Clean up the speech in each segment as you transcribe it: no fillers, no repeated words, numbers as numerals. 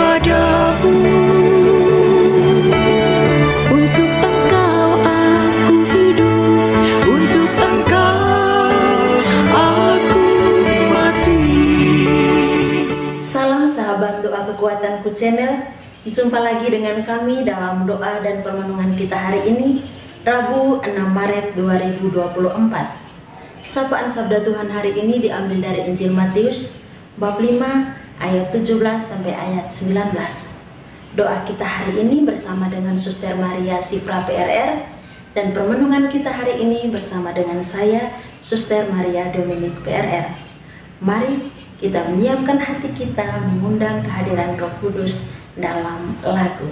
kepadamu. Untuk Engkau aku hidup, untuk Engkau aku mati. Salam sahabat doa kekuatanku channel. Jumpa lagi dengan kami dalam doa dan permenungan kita hari ini, Rabu 6 Maret 2024. Sapaan sabda Tuhan hari ini diambil dari Injil Matius bab 5 ayat 17 sampai ayat 19. Doa kita hari ini bersama dengan Suster Maria Sifra PRR, dan permenungan kita hari ini bersama dengan saya, Suster Maria Dominik PRR. Mari kita menyiapkan hati kita mengundang kehadiran Roh Kudus dalam lagu.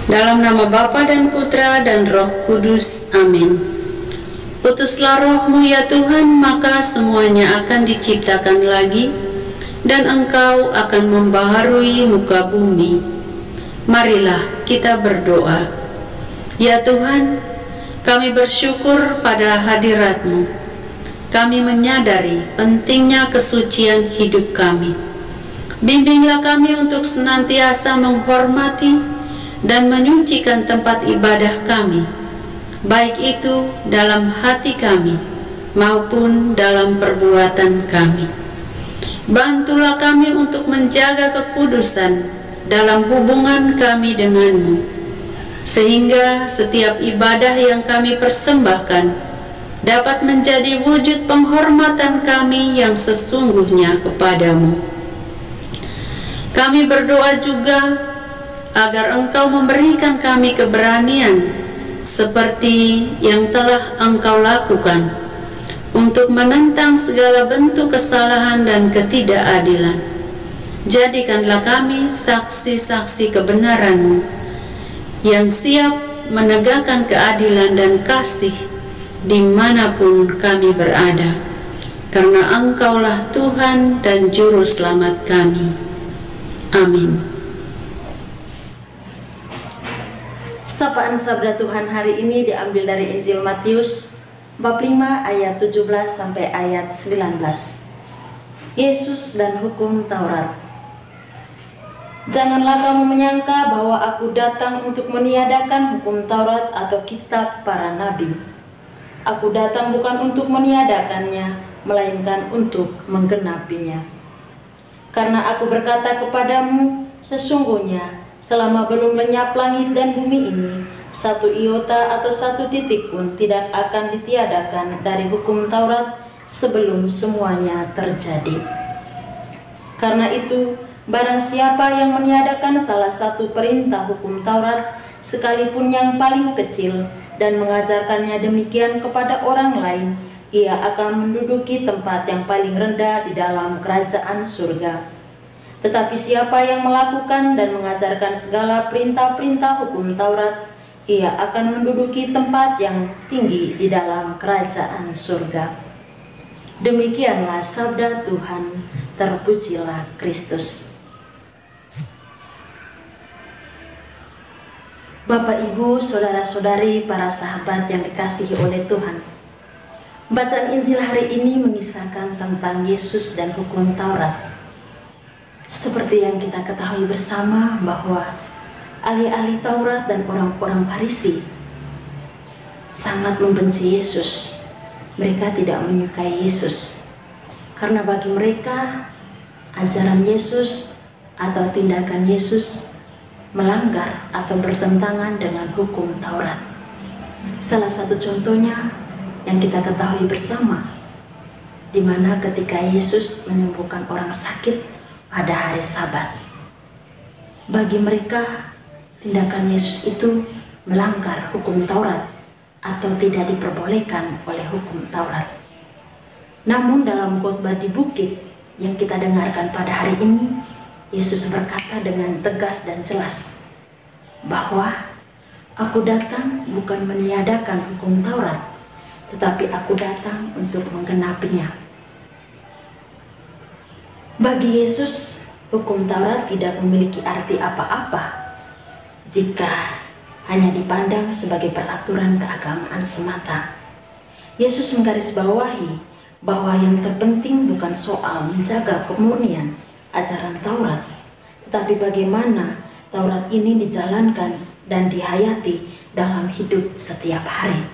Dalam nama Bapa dan Putra dan Roh Kudus, amin. Utuslah Roh-Mu ya Tuhan, maka semuanya akan diciptakan lagi, dan Engkau akan membaharui muka bumi. Marilah kita berdoa. Ya Tuhan, kami bersyukur pada hadirat-Mu. Kami menyadari pentingnya kesucian hidup kami. Bimbinglah kami untuk senantiasa menghormati dan menyucikan tempat ibadah kami, baik itu dalam hati kami maupun dalam perbuatan kami. Bantulah kami untuk menjaga kekudusan dalam hubungan kami denganmu, sehingga setiap ibadah yang kami persembahkan dapat menjadi wujud penghormatan kami yang sesungguhnya kepadamu. Kami berdoa juga agar Engkau memberikan kami keberanian seperti yang telah Engkau lakukan untuk menentang segala bentuk kesalahan dan ketidakadilan. Jadikanlah kami saksi-saksi kebenaran-Mu yang siap menegakkan keadilan dan kasih dimanapun kami berada, karena Engkaulah Tuhan dan Juru Selamat kami. Amin. Sapaan Sabda Tuhan hari ini diambil dari Injil Matius bab 5 ayat 17 sampai ayat 19. Yesus dan hukum Taurat. Janganlah kamu menyangka bahwa aku datang untuk meniadakan hukum Taurat atau kitab para nabi. Aku datang bukan untuk meniadakannya, melainkan untuk menggenapinya. Karena aku berkata kepadamu, sesungguhnya selama belum lenyap langit dan bumi ini, satu iota atau satu titik pun tidak akan ditiadakan dari hukum Taurat sebelum semuanya terjadi. Karena itu, barang siapa yang meniadakan salah satu perintah hukum Taurat, sekalipun yang paling kecil, dan mengajarkannya demikian kepada orang lain, ia akan menduduki tempat yang paling rendah di dalam kerajaan surga. Tetapi siapa yang melakukan dan mengajarkan segala perintah-perintah hukum Taurat, ia akan menduduki tempat yang tinggi di dalam kerajaan surga. Demikianlah sabda Tuhan, terpujilah Kristus. Bapak, Ibu, saudara-saudari, para sahabat yang dikasihi oleh Tuhan, bacaan Injil hari ini mengisahkan tentang Yesus dan hukum Taurat. Seperti yang kita ketahui bersama bahwa ahli-ahli Taurat dan orang-orang Farisi sangat membenci Yesus. Mereka tidak menyukai Yesus karena bagi mereka ajaran Yesus atau tindakan Yesus melanggar atau bertentangan dengan hukum Taurat. Salah satu contohnya yang kita ketahui bersama, di mana ketika Yesus menyembuhkan orang sakit pada hari Sabat. Bagi mereka, tindakan Yesus itu melanggar hukum Taurat atau tidak diperbolehkan oleh hukum Taurat. Namun dalam khotbah di bukit yang kita dengarkan pada hari ini, Yesus berkata dengan tegas dan jelas bahwa aku datang bukan meniadakan hukum Taurat, tetapi aku datang untuk menggenapinya. Bagi Yesus, hukum Taurat tidak memiliki arti apa-apa jika hanya dipandang sebagai peraturan keagamaan semata. Yesus menggarisbawahi bahwa yang terpenting bukan soal menjaga kemurnian ajaran Taurat, tetapi bagaimana Taurat ini dijalankan dan dihayati dalam hidup setiap hari.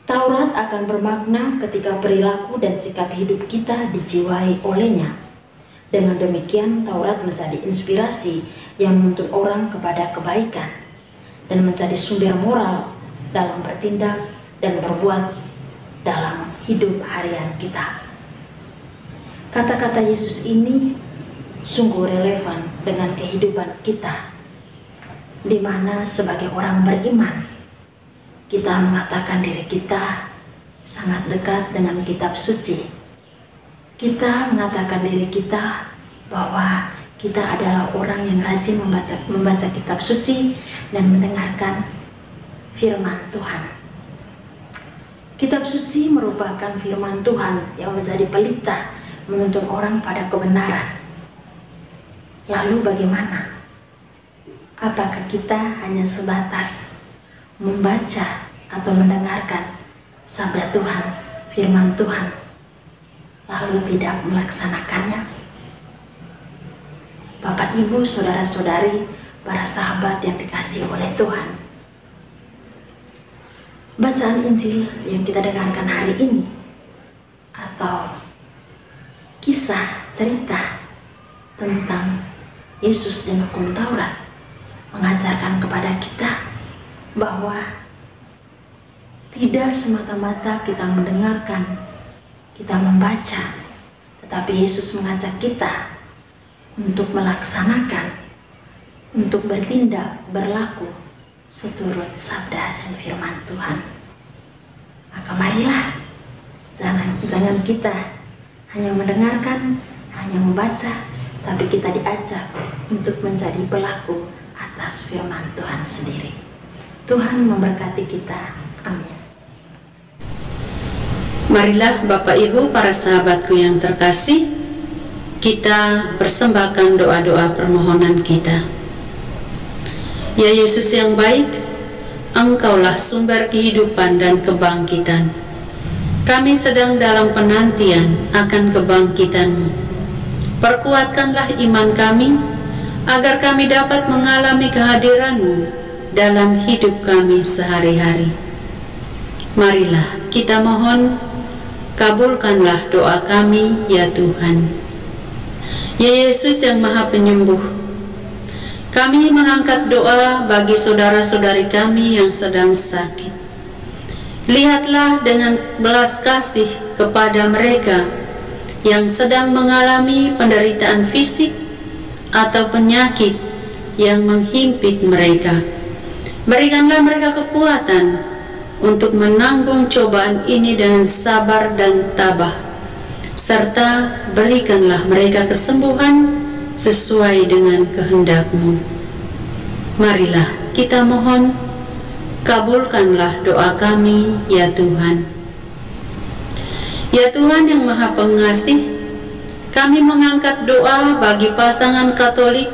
Taurat akan bermakna ketika perilaku dan sikap hidup kita dijiwai olehnya. Dengan demikian, Taurat menjadi inspirasi yang menuntun orang kepada kebaikan dan menjadi sumber moral dalam bertindak dan berbuat dalam hidup harian kita. Kata-kata Yesus ini sungguh relevan dengan kehidupan kita, di mana sebagai orang beriman, kita mengatakan diri kita sangat dekat dengan kitab suci. Kita mengatakan diri kita bahwa kita adalah orang yang rajin membaca kitab suci dan mendengarkan firman Tuhan. Kitab suci merupakan firman Tuhan yang menjadi pelita menuntun orang pada kebenaran. Lalu bagaimana? Apakah kita hanya sebatas membaca atau mendengarkan sabda Tuhan, firman Tuhan, lalu tidak melaksanakannya? Bapak, Ibu, saudara-saudari, para sahabat yang dikasihi oleh Tuhan, bacaan Injil yang kita dengarkan hari ini atau kisah cerita tentang Yesus dan hukum Taurat mengajarkan kepada kita bahwa tidak semata-mata kita mendengarkan, kita membaca, tetapi Yesus mengajak kita untuk melaksanakan untuk bertindak, berlaku seturut sabda dan firman Tuhan. Maka marilah, jangan kita hanya mendengarkan, hanya membaca, tapi kita diajak untuk menjadi pelaku atas firman Tuhan sendiri. Tuhan memberkati kita. Amin. Marilah Bapak Ibu, para sahabatku yang terkasih, kita persembahkan doa-doa permohonan kita. Ya Yesus yang baik, Engkaulah sumber kehidupan dan kebangkitan. Kami sedang dalam penantian akan kebangkitan-Mu. Perkuatkanlah iman kami, agar kami dapat mengalami kehadiran-Mu dalam hidup kami sehari-hari. Marilah kita mohon, kabulkanlah doa kami ya Tuhan. Ya Yesus yang Maha Penyembuh, kami mengangkat doa bagi saudara-saudari kami yang sedang sakit. Lihatlah dengan belas kasih kepada mereka yang sedang mengalami penderitaan fisik atau penyakit yang menghimpit mereka. Berikanlah mereka kekuatan untuk menanggung cobaan ini dengan sabar dan tabah, serta berikanlah mereka kesembuhan sesuai dengan kehendak-Mu. Marilah kita mohon, kabulkanlah doa kami ya Tuhan. Ya Tuhan yang Maha Pengasih, kami mengangkat doa bagi pasangan Katolik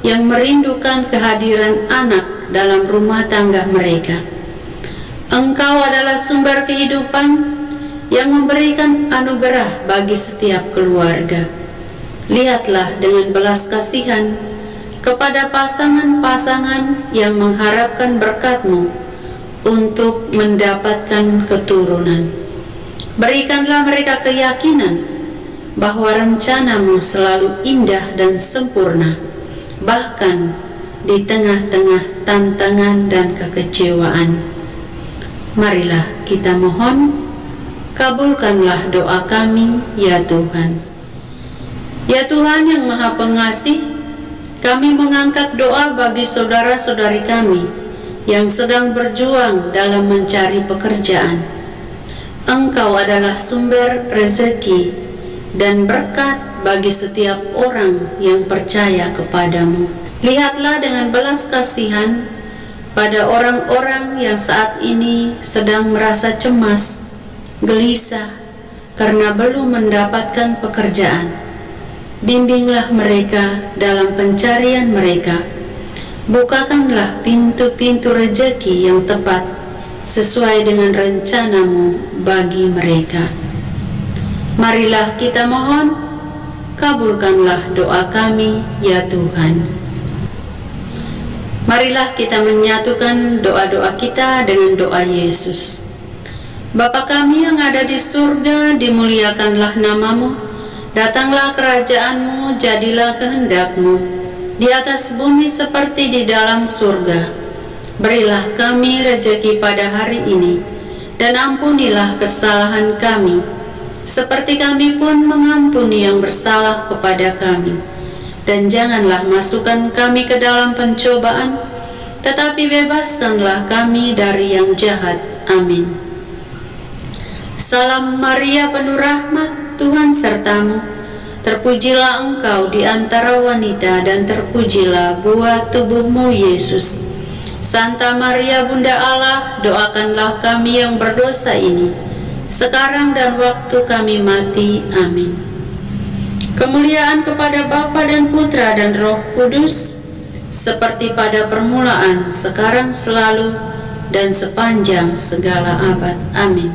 yang merindukan kehadiran anak dalam rumah tangga mereka. Engkau adalah sumber kehidupan yang memberikan anugerah bagi setiap keluarga. Lihatlah dengan belas kasihan kepada pasangan-pasangan yang mengharapkan berkat-Mu untuk mendapatkan keturunan. Berikanlah mereka keyakinan bahwa rencana-Mu selalu indah dan sempurna, bahkan di tengah-tengah tantangan dan kekecewaan. Marilah kita mohon, kabulkanlah doa kami ya Tuhan. Ya Tuhan yang Maha Pengasih, kami mengangkat doa bagi saudara-saudari kami yang sedang berjuang dalam mencari pekerjaan. Engkau adalah sumber rezeki dan berkat bagi setiap orang yang percaya kepadamu. Lihatlah dengan belas kasihan pada orang-orang yang saat ini sedang merasa cemas, gelisah karena belum mendapatkan pekerjaan. Bimbinglah mereka dalam pencarian mereka. Bukakanlah pintu-pintu rezeki yang tepat sesuai dengan rencana-Mu bagi mereka. Marilah kita mohon, kabulkanlah doa kami ya Tuhan. Marilah kita menyatukan doa-doa kita dengan doa Yesus. Bapa kami yang ada di surga, dimuliakanlah nama-Mu. Datanglah kerajaan-Mu, jadilah kehendak-Mu di atas bumi seperti di dalam surga. Berilah kami rezeki pada hari ini, dan ampunilah kesalahan kami, seperti kami pun mengampuni yang bersalah kepada kami. Dan janganlah masukkan kami ke dalam pencobaan, tetapi bebaskanlah kami dari yang jahat. Amin. Salam Maria, penuh rahmat, Tuhan sertamu. Terpujilah engkau di antara wanita, dan terpujilah buah tubuhmu Yesus. Santa Maria Bunda Allah, doakanlah kami yang berdosa ini, sekarang dan waktu kami mati. Amin. Kemuliaan kepada Bapa dan Putra dan Roh Kudus, seperti pada permulaan, sekarang, selalu, dan sepanjang segala abad. Amin.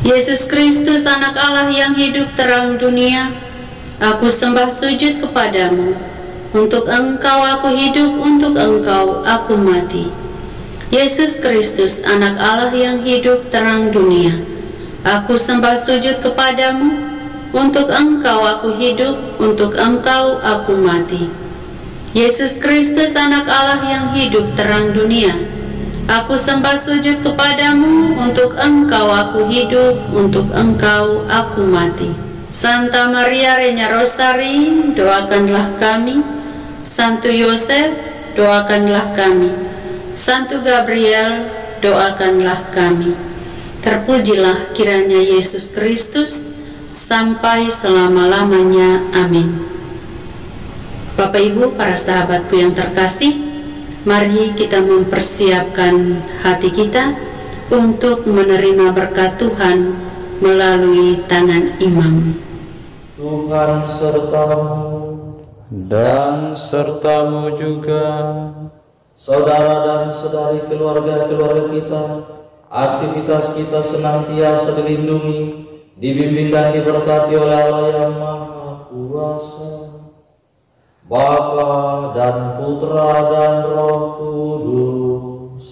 Yesus Kristus, anak Allah yang hidup terang dunia, aku sembah sujud kepadamu. Untuk Engkau aku hidup, untuk Engkau aku mati. Yesus Kristus, anak Allah yang hidup terang dunia, aku sembah sujud kepadamu. Untuk Engkau aku hidup, untuk Engkau aku mati. Yesus Kristus, anak Allah yang hidup terang dunia, aku sembah sujud kepadamu. Untuk Engkau aku hidup, untuk Engkau aku mati. Santa Maria Reina Rosari, doakanlah kami. Santo Yosef, doakanlah kami. Santo Gabriel, doakanlah kami. Terpujilah kiranya Yesus Kristus sampai selama-lamanya. Amin. Bapak Ibu, para sahabatku yang terkasih, mari kita mempersiapkan hati kita untuk menerima berkat Tuhan melalui tangan imam. Tuhan sertamu dan sertamu juga. Saudara dan saudari keluarga-keluarga kita, aktivitas kita senantiasa dilindungi, dibimbing dan diberkati oleh Allah yang Maha Kuasa, Bapa dan Putra dan Roh Kudus.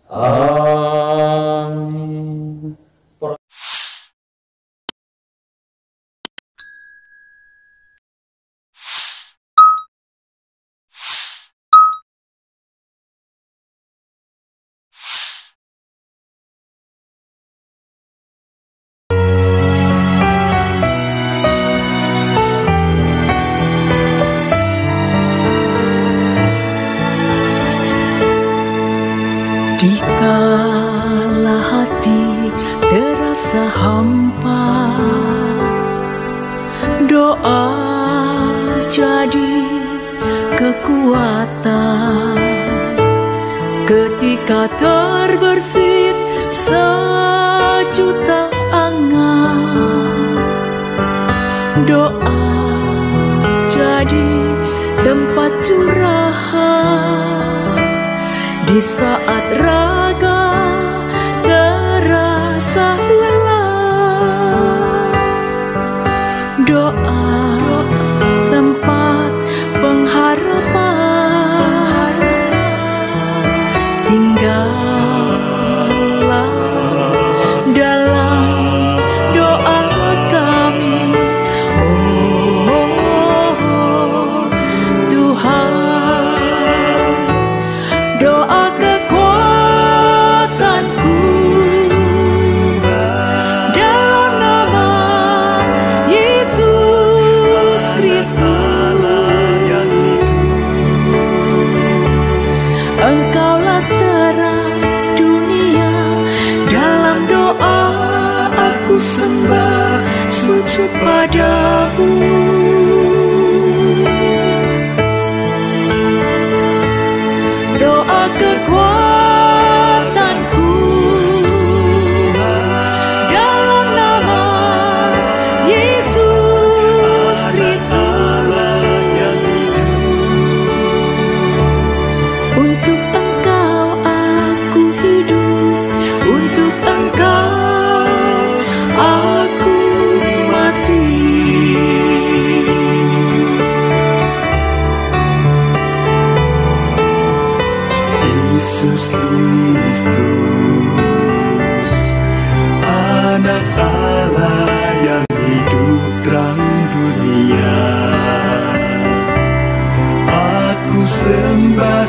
Amin. Dikala hati terasa hampa, doa jadi kekuatan. Ketika terbersit sejuta angan, doa jadi tempat curahan. Di saat raga terasa lelah, doa tempat pengharapan. Tinggallah dalam doa kami, oh Tuhan. Doa kekuatanku dalam nama Yesus Kristus. Engkaulah terang dunia, dalam doa aku sembah sujud padamu. Doa kekuatanku dalam nama Yesus Kristus. Untuk Engkau aku hidup, untuk Engkau aku mati. Yesus Kristus, Anak Allah yang hidup terang dunia, aku sembah